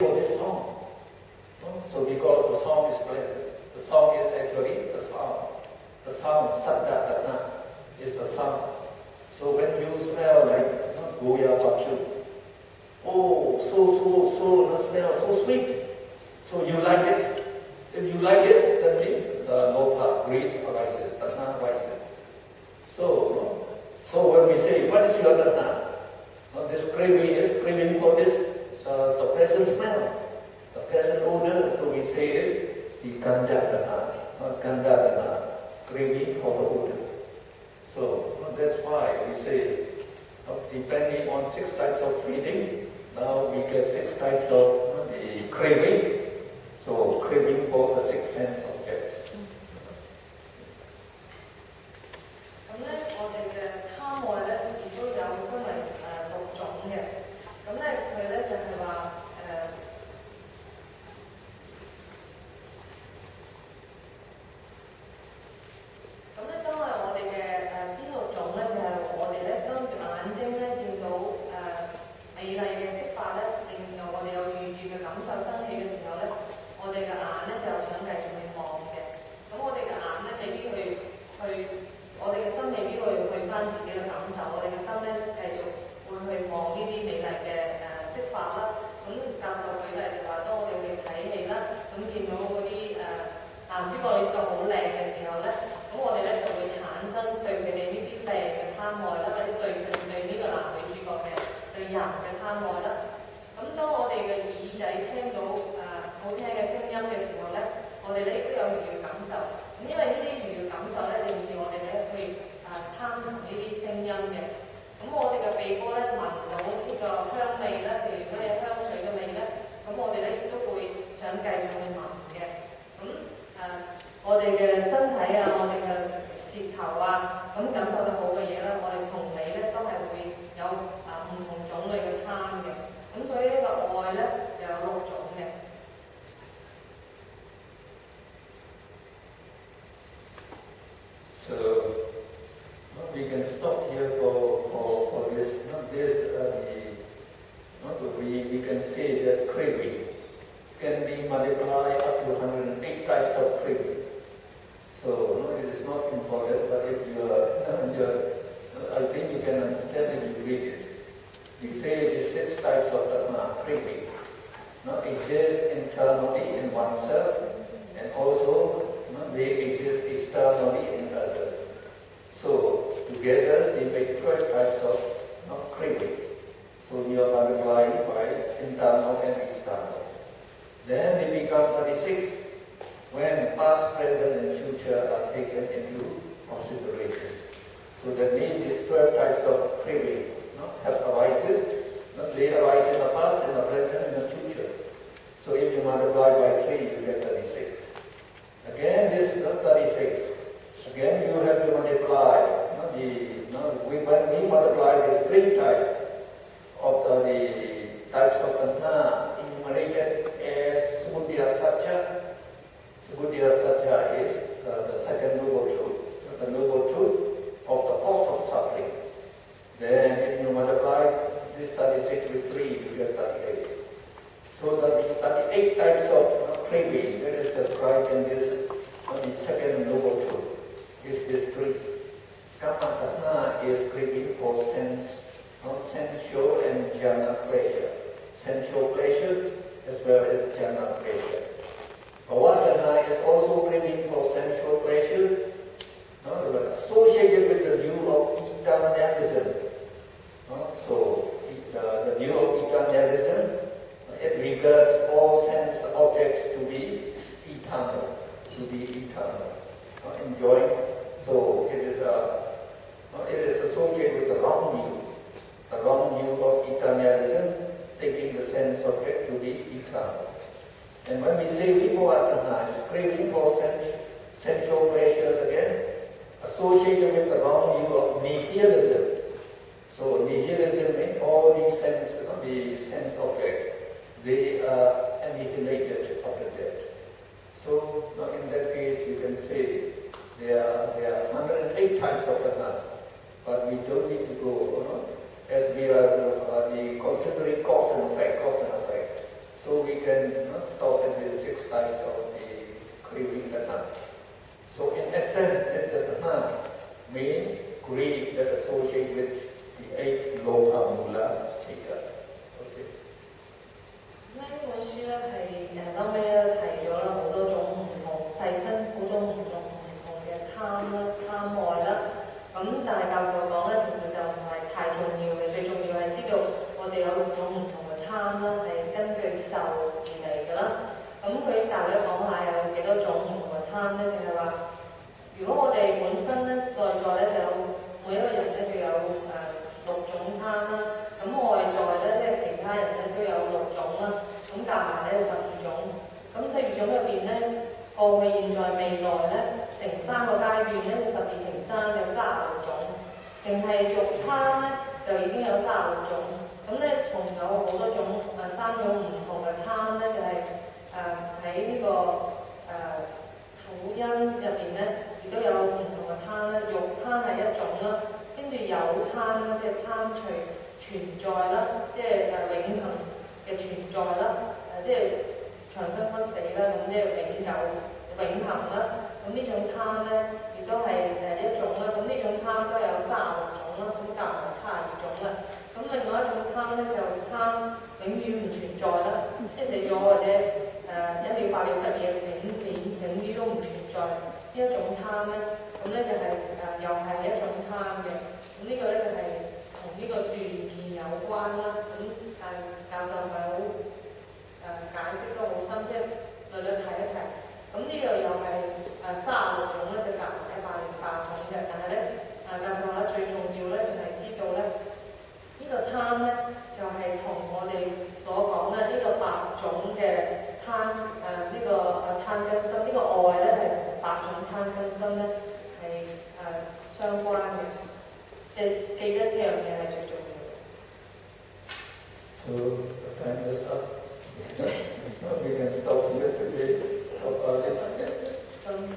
for this song. So because the song is present, the song is actually the sound. The sound, Saddha Tatna, is the sound. So when you smell like Goya perfume, oh, so, the smell so sweet. So you like it. If you like it, then the nota, greed arises, Tatna arises. So when we say, what is your Tatna? This craving is craving for this, the pleasant smell, the pleasant odor. So we say is the Gandha Tatna, craving for the odor. So that's why we say, depending on 6 types of feeling, now we get 6 types of the craving. So craving for the 6 sense objects. 咁咧，我哋嘅貪愛咧，亦都有分為6種嘅。咁咧，佢咧就係話咁咧，當我哋嘅呢6種咧，就係我哋咧當眼睛咧見到美麗嘅色法咧，令到我哋有愉悅嘅感受生起嘅時候咧，我哋嘅眼咧就想繼續去望嘅。咁我哋嘅眼咧未必我哋嘅心未必會去翻自己嘅感受，我哋嘅心咧繼續會去望呢啲美麗嘅色法啦。咁教授舉例就話，當我哋去睇戲啦，咁見到嗰啲男主角女主角好靚嘅時候咧，咁我哋咧就會產生對佢哋呢啲靚嘅貪愛啦，或者對呢個男女主角嘅對人嘅貪愛啦。咁當我哋嘅耳仔聽到好聽嘅聲音嘅時候咧，我哋咧亦都有愉悅感受。咁因為呢啲愉悅感受咧，令至我哋咧去貪尋呢啲聲音嘅。咁我哋嘅鼻哥咧聞到呢個香味咧，譬如咩香水嘅味咧，咁我哋咧亦都會想繼續去聞嘅。咁我哋嘅身體啊，我哋嘅舌頭啊，咁感受得好嘅嘢咧，我哋同你咧都係會有唔同種類嘅貪嘅。咁所以呢個愛咧就有6種嘅。So we can stop here for this. We can say that craving can be multiplied up to 108 types of craving. So it is not important, but if I think you can understand if you read it. We say the 6 types of craving exist internally in oneself, and also they exist externally in others. So together they make 12 types of craving. So you are multiplying by internal and external. Then they become 36 when past, present and future are taken into consideration. So that means these 12 types of craving have arises. They arise in the past, in the present, in the future. So if you multiply by 3, you get 36. Again, this is 36. Again, you have to multiply. When we multiply these 3 types of the types of tanha enumerated as Samudaya Satya. Samudaya Satya is the second noble truth, the noble truth of the cause of suffering. Then if you multiply this 36 with 3, you get 38. So the 38 types of craving that is described in this the second noble truth is this 3. Kama tanha is craving for sensual and jhana pleasure. Sensual pleasure as well as jhana pleasure. Bhava is also craving for sensual pleasures, associated with the view of eternalism. So the view of eternalism, it regards all sense objects to be eternal, enjoying. So it is associated with the wrong view of eternalism, taking the sense object to be eternal. And when we say vibhavatana, it's craving for sensual pleasures again, associated with the wrong view of nihilism. So nihilism means all these the sense objects, they are annihilated after death. So in that case, you can say there are 108 types of tanha, but we don't need to go, as we are considering cause and effect. So we can stop in the 6 types of the craving tanha. So in essence, the tanha means greed that associates with the 8 loka mula chitta. Okay. 呢本書咧係後尾咧提咗啦好多種唔同細分好種唔同嘅貪啦、貪愛啦。咁但係教授講咧，其實就唔係太重要嘅，最重要係知道我哋有6種唔同嘅貪啦，係根據受而嚟㗎啦。咁佢大約講下有幾多種唔同嘅貪咧，就係話，如果我哋本身咧內在咧就有每一個人咧就有6種貪啦，咁外在咧即係其他人咧都有6種啦，咁夾埋咧12種。咁12種入邊咧，過去、現在、未來咧，成3個階段咧，12乘3嘅36種，淨係肉貪咧就已經有36種。咁咧仲有好多種3種唔同嘅貪咧，就係喺呢個苦因入邊咧，亦都有唔同嘅貪啦。肉貪係一種啦，跟住有貪啦，即係貪隨存在啦，即係永恆嘅存在啦，即係長生不死啦，咁即係永久、永恆啦。咁呢種貪咧，亦都係一種啦。咁呢種貪都有36種啦，咁夾埋72種啦。咁另外一種貪咧就貪永遠唔存在啦，即係死咗或者一了百了不嘢，永遠都唔存在。呢一種貪咧，咁咧就係又係一種貪嘅。咁呢個咧就係同呢個斷見有關啦。咁但教授唔係好解釋得好深，即係略略提一提。咁呢度又係36種咧，就夾埋108種嘅。但係咧，教授話最重要咧就係知道咧，呢個貪咧就係同我哋所講咧呢個8種嘅貪呢個貪根身，呢個愛咧係同8種貪根身咧係相關嘅。即係記得呢樣嘢係最重要嘅。So the time is up. We can stop here today. Stop early. 今次。